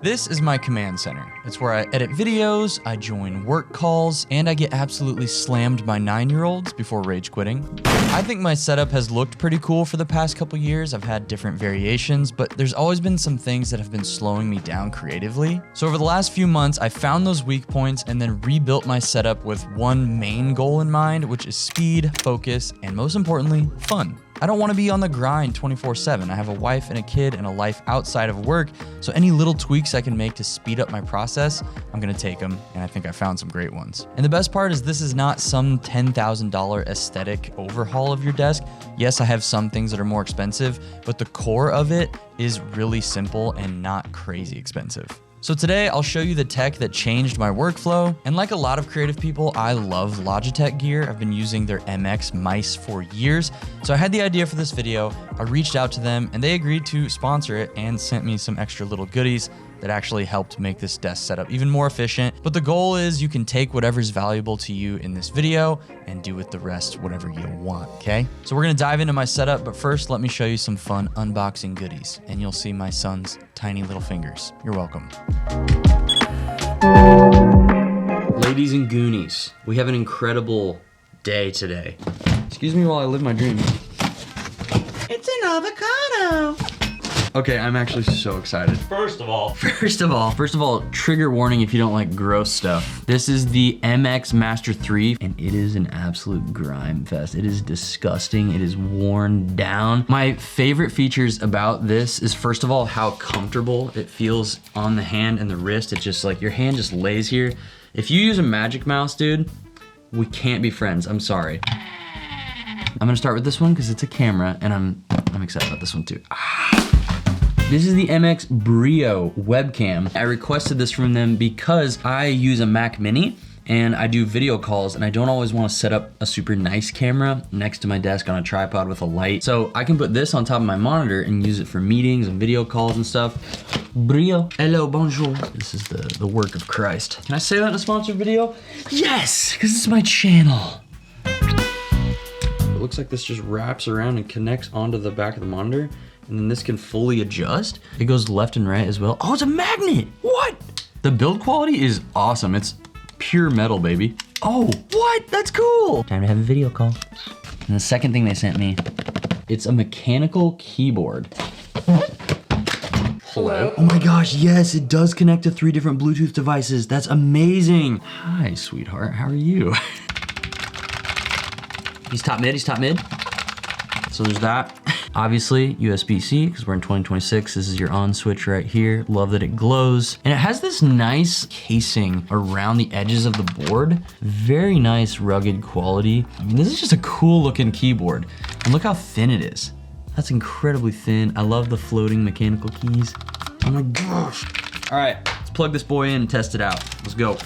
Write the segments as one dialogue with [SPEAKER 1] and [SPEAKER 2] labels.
[SPEAKER 1] This is my command center. It's where I edit videos, I join work calls, and I get absolutely slammed by 9-year-olds before rage quitting. I think my setup has looked pretty cool for the past couple years. I've had different variations, but there's always been some things that have been slowing me down creatively. So over the last few months, I found those weak points and then rebuilt my setup with one main goal in mind, which is speed, focus, and most importantly, fun. I don't want to be on the grind 24/7. I have a wife and a kid and a life outside of work, so any little tweaks I can make to speed up my process, I'm gonna take them, and I think I found some great ones. And the best part is this is not some $10,000 aesthetic overhaul of your desk. Yes, I have some things that are more expensive, but the core of it is really simple and not crazy expensive. So today I'll show you the tech that changed my workflow. And like a lot of creative people, I love Logitech gear. I've been using their MX mice for years. So I had the idea for this video. I reached out to them and they agreed to sponsor it and sent me some extra little goodies that actually helped make this desk setup even more efficient. But the goal is you can take whatever's valuable to you in this video and do with the rest whatever you want, okay? So we're gonna dive into my setup, but first let me show you some fun unboxing goodies and you'll see my son's tiny little fingers. You're welcome. Ladies and Goonies, we have an incredible day today. Excuse me while I live my dream. It's an avocado. Okay, I'm actually so excited. First of all, trigger warning if you don't like gross stuff. This is the MX Master 3, and it is an absolute grime fest. It is disgusting. It is worn down. My favorite features about this is, first of all, how comfortable it feels on the hand and the wrist. It's just like your hand just lays here. If you use a Magic Mouse, dude, we can't be friends. I'm sorry. I'm gonna start with this one because it's a camera, and I'm excited about this one too. This is the MX Brio webcam. I requested this from them because I use a Mac Mini and I do video calls and I don't always want to set up a super nice camera next to my desk on a tripod with a light. So I can put this on top of my monitor and use it for meetings and video calls and stuff. Brio, hello, bonjour. This is the work of Christ. Can I say that in a sponsored video? Yes, because it's my channel. It looks like this just wraps around and connects onto the back of the monitor. And then this can fully adjust. It goes left and right as well. Oh, it's a magnet. What? The build quality is awesome. It's pure metal, baby. Oh, what? That's cool. Time to have a video call. And the second thing they sent me, it's a mechanical keyboard. Hello? Oh my gosh, yes, it does connect to 3 different Bluetooth devices. That's amazing. Hi, sweetheart, how are you? He's top mid, So there's that. Obviously, USB-C, because we're in 2026. This is your on switch right here. Love that it glows. And it has this nice casing around the edges of the board. Very nice rugged quality. I mean, this is just a cool looking keyboard. And look how thin it is. That's incredibly thin. I love the floating mechanical keys. Oh my gosh. All right, let's plug this boy in and test it out. Let's go.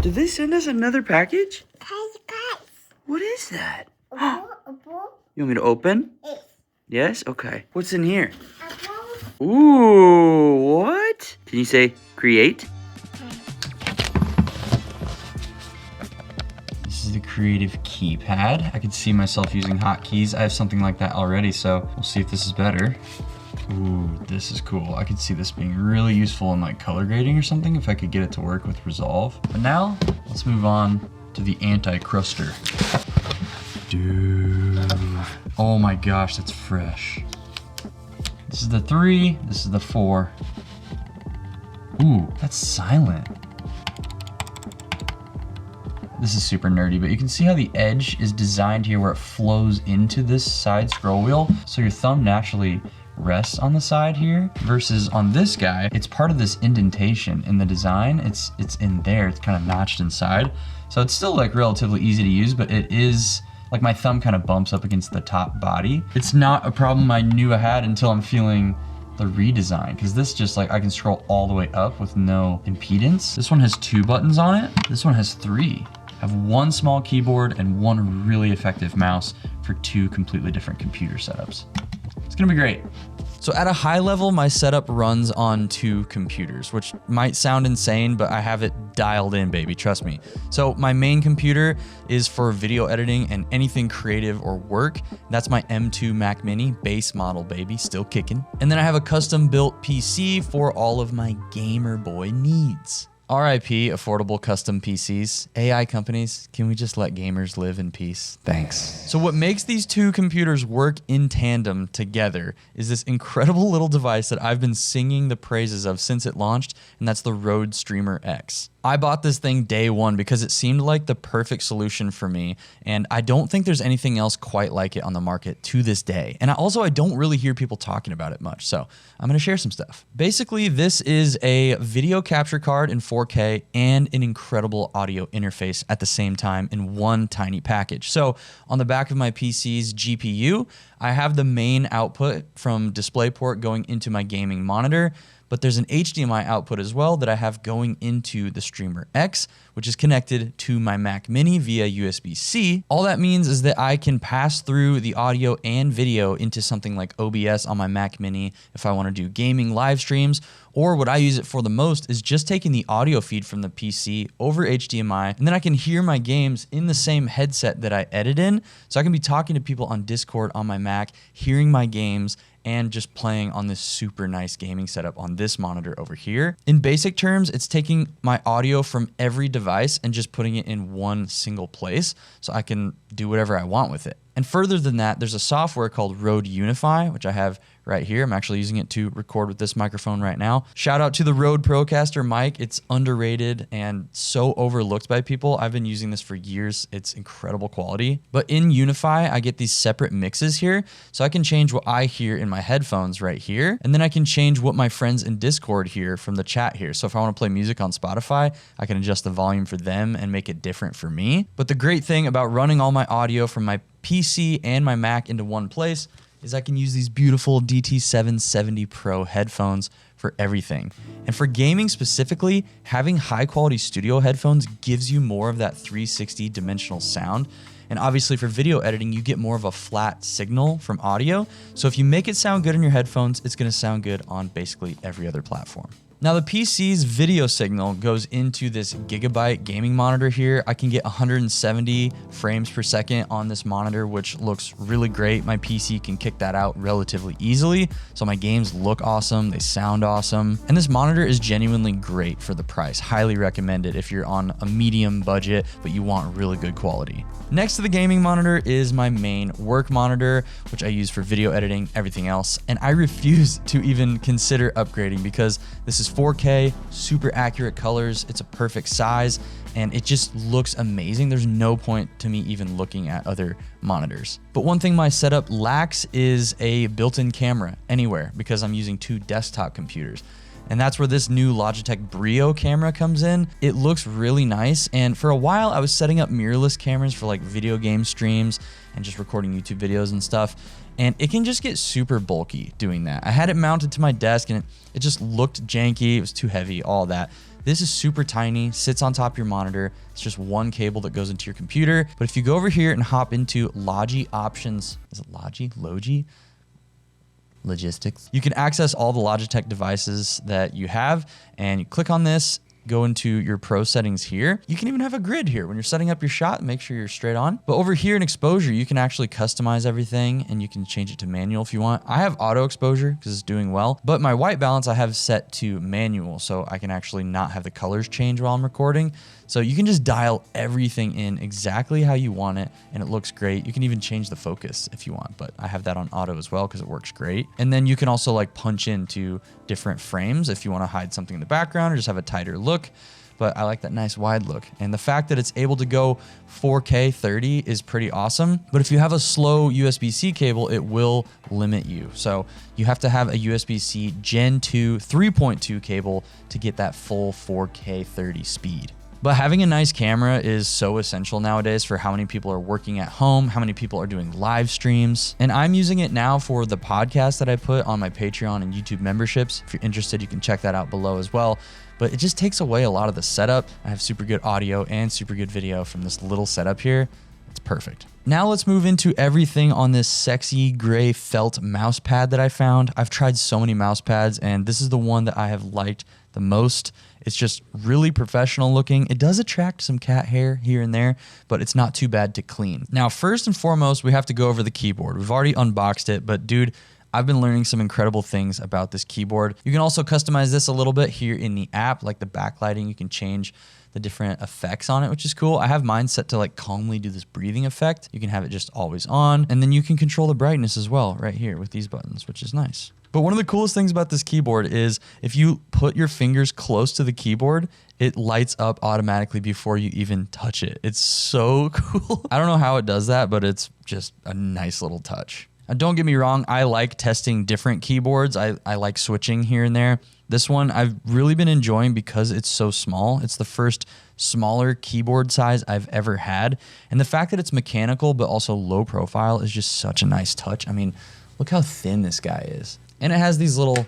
[SPEAKER 1] Did they send us another package? What is that? You want me to open? Yes? Okay. What's in here? Ooh, what? Can you say create? This is the creative keypad. I could see myself using hotkeys. I have something like that already, so we'll see if this is better. Ooh, this is cool. I could see this being really useful in like color grading or something if I could get it to work with Resolve. But now, let's move on to the anti-cruster. Dude. Oh my gosh, that's fresh. This is the 3, this is the 4. Ooh, that's silent. This is super nerdy, but you can see how the edge is designed here where it flows into this side scroll wheel. So your thumb naturally rests on the side here versus on this guy, it's part of this indentation in the design. It's in there, it's kind of notched inside. So it's still like relatively easy to use, but it is, like my thumb kind of bumps up against the top body. It's not a problem I knew I had until I'm feeling the redesign, because this just like, I can scroll all the way up with no impedance. This one has 2 buttons on it. This one has 3. I have 1 small keyboard and 1 really effective mouse for 2 completely different computer setups. It's gonna be great.
[SPEAKER 2] So at a high level, my setup runs on 2 computers, which might sound insane, but I have it dialed in, baby, trust me. So my main computer is for video editing and anything creative or work. That's my M2 Mac Mini base model, baby, still kicking. And then I have a custom built PC for all of my gamer boy needs. RIP affordable custom PCs. AI companies, can we just let gamers live in peace? Thanks. So what makes these 2 computers work in tandem together is this incredible little device that I've been singing the praises of since it launched, and that's the Rode Streamer X. I bought this thing day one because it seemed like the perfect solution for me, and I don't think there's anything else quite like it on the market to this day. And I don't really hear people talking about it much, so I'm gonna share some stuff. Basically, this is a video capture card in 4K and an incredible audio interface at the same time in one tiny package. So on the back of my PC's GPU, I have the main output from DisplayPort going into my gaming monitor, but there's an HDMI output as well that I have going into the Streamer X, which is connected to my Mac Mini via USB-C. All that means is that I can pass through the audio and video into something like OBS on my Mac Mini if I want to do gaming live streams, or what I use it for the most is just taking the audio feed from the PC over HDMI, and then I can hear my games in the same headset that I edit in. So I can be talking to people on Discord on my Mac, hearing my games, and just playing on this super nice gaming setup on this monitor over here. In basic terms, it's taking my audio from every device and just putting it in one single place so I can do whatever I want with it. And further than that, there's a software called Rode Unify, which I have right here. I'm actually using it to record with this microphone right now. Shout out to the Rode Procaster mic. It's underrated and so overlooked by people. I've been using this for years. It's incredible quality. But in Unify, I get these separate mixes here. So I can change what I hear in my headphones right here. And then I can change what my friends in Discord hear from the chat here. So if I want to play music on Spotify, I can adjust the volume for them and make it different for me. But the great thing about running all my audio from my PC and my Mac into one place is I can use these beautiful DT770 Pro headphones for everything. And for gaming specifically, having high quality studio headphones gives you more of that 360 dimensional sound. And obviously for video editing, you get more of a flat signal from audio. So if you make it sound good in your headphones, it's gonna sound good on basically every other platform. Now the PC's video signal goes into this Gigabyte gaming monitor here. I can get 170 frames per second on this monitor, which looks really great. My PC can kick that out relatively easily. So my games look awesome, they sound awesome. And this monitor is genuinely great for the price. Highly recommend it if you're on a medium budget, but you want really good quality. Next to the gaming monitor is my main work monitor, which I use for video editing, everything else. And I refuse to even consider upgrading because this is 4K, super accurate colors, it's a perfect size, and it just looks amazing. There's no point to me even looking at other monitors. But one thing my setup lacks is a built-in camera anywhere because I'm using 2 desktop computers. And that's where this new Logitech Brio camera comes in. It looks really nice. And for a while I was setting up mirrorless cameras for like video game streams and just recording YouTube videos and stuff. And it can just get super bulky doing that. I had it mounted to my desk and it just looked janky. It was too heavy, all that. This is super tiny, sits on top of your monitor. It's just one cable that goes into your computer. But if you go over here and hop into Logi options, is it Logi? Logistics. You can access all the Logitech devices that you have, and you click on this, go into your pro settings here. You can even have a grid here when you're setting up your shot, make sure you're straight on. But over here in exposure, you can actually customize everything and you can change it to manual if you want. I have auto exposure because it's doing well, but my white balance I have set to manual so I can actually not have the colors change while I'm recording. So you can just dial everything in exactly how you want it and it looks great. You can even change the focus if you want, but I have that on auto as well because it works great. And then you can also like punch into different frames if you want to hide something in the background or just have a tighter look. But I like that nice wide look. And the fact that it's able to go 4K 30 is pretty awesome. But if you have a slow USB-C cable, it will limit you. So you have to have a USB-C Gen 2 3.2 cable to get that full 4K 30 speed. But having a nice camera is so essential nowadays for how many people are working at home, how many people are doing live streams. And I'm using it now for the podcast that I put on my Patreon and YouTube memberships. If you're interested, you can check that out below as well. But it just takes away a lot of the setup. I have super good audio and super good video from this little setup here. It's perfect. Now let's move into everything on this sexy gray felt mouse pad that I found. I've tried so many mouse pads, and this is the one that I have liked the most. It's just really professional looking. It does attract some cat hair here and there, but it's not too bad to clean. Now, first and foremost, we have to go over the keyboard. We've already unboxed it, but dude, I've been learning some incredible things about this keyboard. You can also customize this a little bit here in the app, like the backlighting. You can change the different effects on it, which is cool. I have mine set to like calmly do this breathing effect. You can have it just always on, and then you can control the brightness as well right here with these buttons, which is nice. But one of the coolest things about this keyboard is if you put your fingers close to the keyboard, it lights up automatically before you even touch it. It's so cool. I don't know how it does that, but it's just a nice little touch. Now, don't get me wrong, I like testing different keyboards. I like switching here and there. This one I've really been enjoying because it's so small. It's the first smaller keyboard size I've ever had. And the fact that it's mechanical but also low profile is just such a nice touch. I mean, look how thin this guy is. And it has these little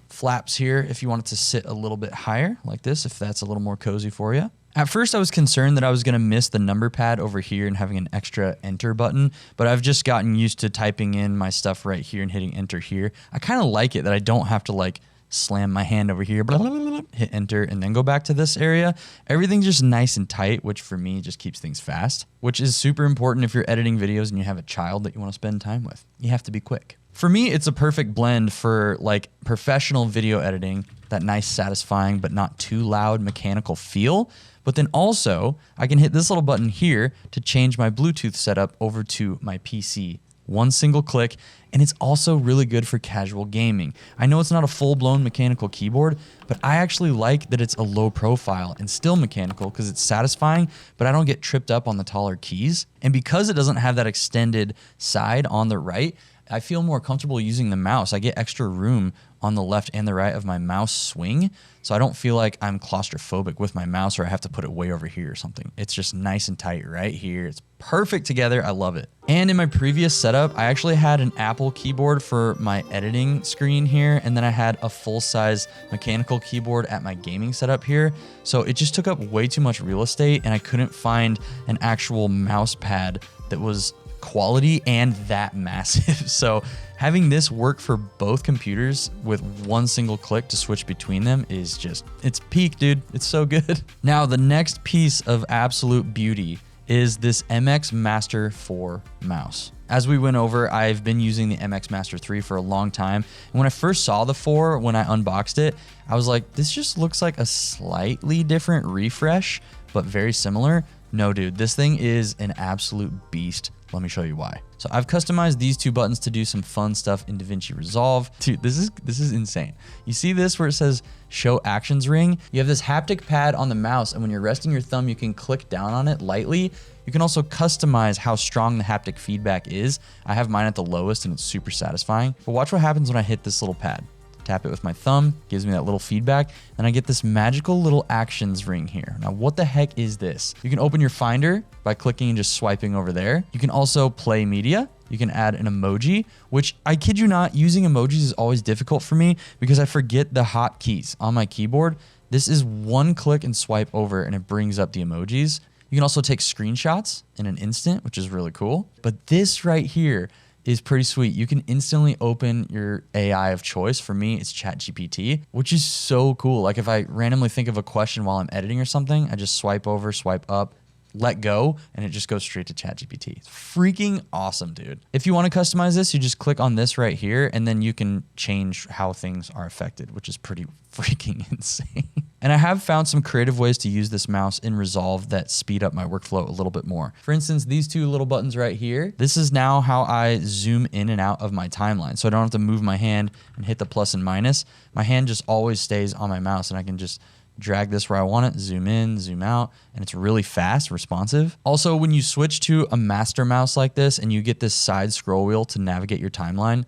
[SPEAKER 2] flaps here if you want it to sit a little bit higher like this, if that's a little more cozy for you. At first, I was concerned that I was going to miss the number pad over here and having an extra enter button, but I've just gotten used to typing in my stuff right here and hitting enter here. I kind of like it that I don't have to like slam my hand over here, blah, blah, blah, blah, hit enter, and then go back to this area. Everything's just nice and tight, which for me just keeps things fast, which is super important if you're editing videos and you have a child that you want to spend time with. You have to be quick. For me, it's a perfect blend for like professional video editing, that nice, satisfying, but not too loud mechanical feel. But then also, I can hit this little button here to change my Bluetooth setup over to my PC. One single click, and it's also really good for casual gaming. I know it's not a full-blown mechanical keyboard, but I actually like that it's a low profile and still mechanical because it's satisfying, but I don't get tripped up on the taller keys. And because it doesn't have that extended side on the right, I feel more comfortable using the mouse. I get extra room on the left and the right of my mouse swing, so I don't feel like I'm claustrophobic with my mouse or I have to put it way over here or something. It's just nice and tight right here. It's perfect together. I love it. And in my previous setup, I actually had an Apple keyboard for my editing screen here, and then I had a full-size mechanical keyboard at my gaming setup here. So it just took up way too much real estate, and I couldn't find an actual mouse pad that was quality and that massive. So having this work for both computers with one single click to switch between them is just, it's peak, dude. It's so good. Now, the next piece of absolute beauty is this MX Master 4 mouse. As we went over, I've been using the MX Master 3 for a long time. And when I first saw the 4, when I unboxed it, I was like, this just looks like a slightly different refresh, but very similar. No, dude, this thing is an absolute beast. Let me show you why. So I've customized these two buttons to do some fun stuff in DaVinci Resolve. Dude, this is insane. You see this where it says show actions ring? You have this haptic pad on the mouse, and when you're resting your thumb, you can click down on it lightly. You can also customize how strong the haptic feedback is. I have mine at the lowest and it's super satisfying. But watch what happens when I hit this little pad. Tap it with my thumb, gives me that little feedback, and I get this magical little actions ring here. Now, what the heck is this? You can open your Finder by clicking and just swiping over there. You can also play media. You can add an emoji, which I kid you not, using emojis is always difficult for me because I forget the hotkeys on my keyboard. This is one click and swipe over and it brings up the emojis. You can also take screenshots in an instant, which is really cool. But this right here is pretty sweet. You can instantly open your AI of choice. For me, it's ChatGPT, which is so cool. Like if I randomly think of a question while I'm editing or something, I just swipe over, swipe up, let go, and it just goes straight to ChatGPT. It's freaking awesome, dude. If you want to customize this, you just click on this right here, and then you can change how things are affected, which is pretty freaking insane. And I have found some creative ways to use this mouse in Resolve that speed up my workflow a little bit more. For instance, these two little buttons right here, this is now how I zoom in and out of my timeline. So I don't have to move my hand and hit the plus and minus. My hand just always stays on my mouse, and I can just drag this where I want it, zoom in, zoom out, and it's really fast, responsive. Also, when you switch to a master mouse like this and you get this side scroll wheel to navigate your timeline,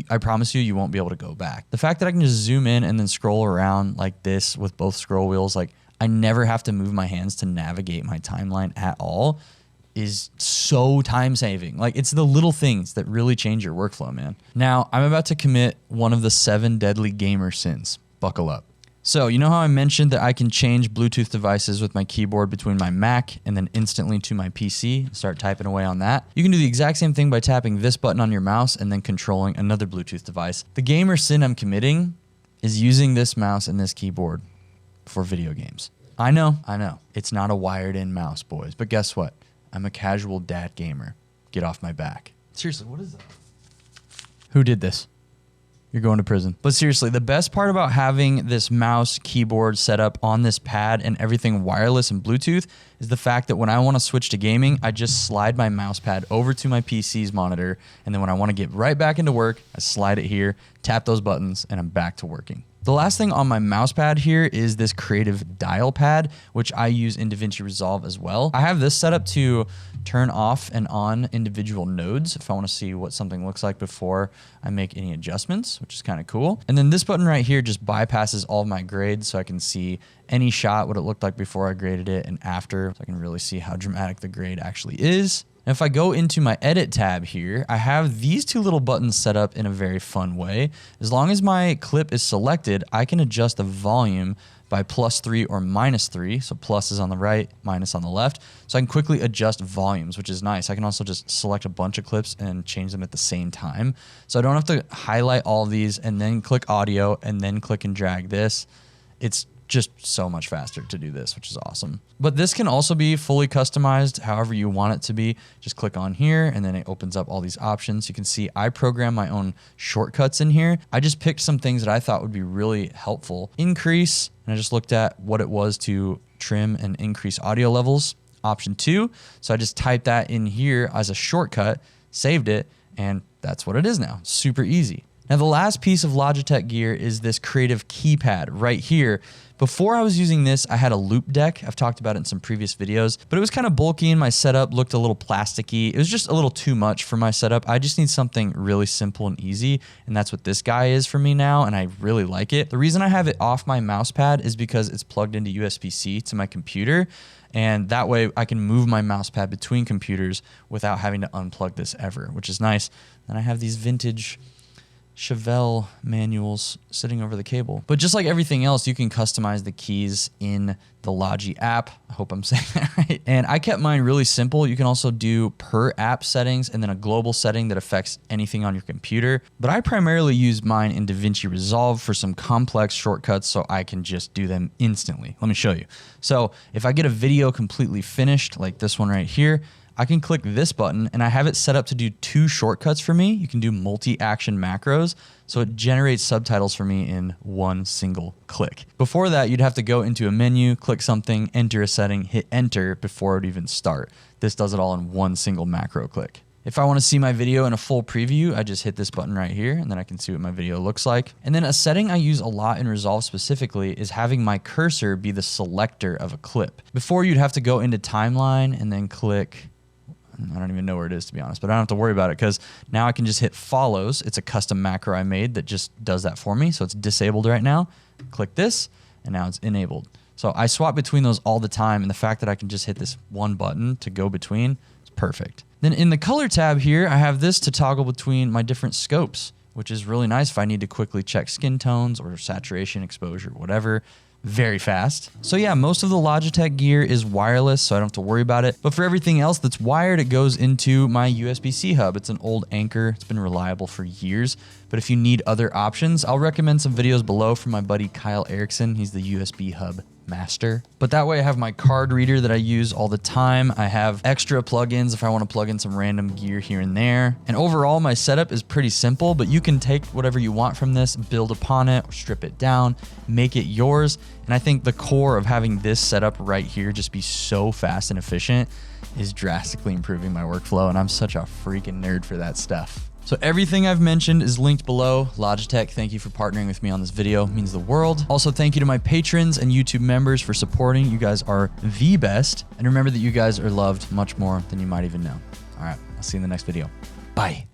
[SPEAKER 2] I promise you won't be able to go back. The fact that I can just zoom in and then scroll around like this with both scroll wheels, like I never have to move my hands to navigate my timeline at all, is so time saving. Like it's the little things that really change your workflow, man. Now, I'm about to commit one of the 7 deadly gamer sins. Buckle up. So you know how I mentioned that I can change Bluetooth devices with my keyboard between my Mac and then instantly to my PC, start typing away on that? You can do the exact same thing by tapping this button on your mouse and then controlling another Bluetooth device. The gamer sin I'm committing is using this mouse and this keyboard for video games. I know, it's not a wired in mouse, boys, but guess what? I'm a casual dad gamer. Get off my back. Seriously, what is that? Who did this? You're going to prison. But seriously, the best part about having this mouse keyboard set up on this pad and everything wireless and Bluetooth is the fact that when I want to switch to gaming, I just slide my mouse pad over to my PC's monitor. And then when I want to get right back into work, I slide it here, tap those buttons, and I'm back to working. The last thing on my mouse pad here is this creative dial pad, which I use in DaVinci Resolve as well. I have this set up to turn off and on individual nodes if I want to see what something looks like before I make any adjustments, which is kind of cool. And then this button right here just bypasses all of my grades so I can see any shot, what it looked like before I graded it and after, so I can really see how dramatic the grade actually is. And if I go into my edit tab here, I have these two little buttons set up in a very fun way. As long as my clip is selected, I can adjust the volume by +3 or -3. So plus is on the right, minus on the left. So I can quickly adjust volumes, which is nice. I can also just select a bunch of clips and change them at the same time. So I don't have to highlight all of these and then click audio and then click and drag this. It's just so much faster to do this, which is awesome. But this can also be fully customized however you want it to be. Just click on here and then it opens up all these options. You can see I program my own shortcuts in here. I just picked some things that I thought would be really helpful. Increase, and I just looked at what it was to trim and increase audio levels. Option 2, so I just typed that in here as a shortcut, saved it, and that's what it is now. Super easy. Now the last piece of Logitech gear is this creative keypad right here. Before I was using this, I had a loop deck. I've talked about it in some previous videos, but it was kind of bulky and my setup looked a little plasticky. It was just a little too much for my setup. I just need something really simple and easy, and that's what this guy is for me now, and I really like it. The reason I have it off my mouse pad is because it's plugged into USB-C to my computer, and that way I can move my mouse pad between computers without having to unplug this ever, which is nice. And I have these vintage Chevelle manuals sitting over the cable. But just like everything else, you can customize the keys in the Logi app. I hope I'm saying that right. And I kept mine really simple. You can also do per app settings and then a global setting that affects anything on your computer. But I primarily use mine in DaVinci Resolve for some complex shortcuts so I can just do them instantly. Let me show you. So if I get a video completely finished, like this one right here, I can click this button and I have it set up to do 2 shortcuts for me. You can do multi-action macros, so it generates subtitles for me in one single click. Before that, you'd have to go into a menu, click something, enter a setting, hit enter before it would even start. This does it all in one single macro click. If I want to see my video in a full preview, I just hit this button right here and then I can see what my video looks like. And then a setting I use a lot in Resolve specifically is having my cursor be the selector of a clip. Before, you'd have to go into timeline and then click, I don't even know where it is, to be honest, but I don't have to worry about it because now I can just hit follows. It's a custom macro I made that just does that for me. So it's disabled right now. Click this and now it's enabled. So I swap between those all the time, and the fact that I can just hit this one button to go between is perfect. Then in the color tab here, I have this to toggle between my different scopes, which is really nice if I need to quickly check skin tones or saturation, exposure, whatever. Very fast. So yeah, most of the Logitech gear is wireless, so I don't have to worry about it. But for everything else that's wired, it goes into my USB-C hub. It's an old Anchor. It's been reliable for years. But if you need other options, I'll recommend some videos below from my buddy Kyle Erickson. He's the USB hub master. But that way I have my card reader that I use all the time. I have extra plugins if I want to plug in some random gear here and there. And overall, my setup is pretty simple, but you can take whatever you want from this, build upon it, or strip it down, make it yours. And I think the core of having this setup right here just be so fast and efficient is drastically improving my workflow. And I'm such a freaking nerd for that stuff. So everything I've mentioned is linked below. Logitech, thank you for partnering with me on this video. It means the world. Also, thank you to my patrons and YouTube members for supporting. You guys are the best. And remember that you guys are loved much more than you might even know. All right, I'll see you in the next video. Bye.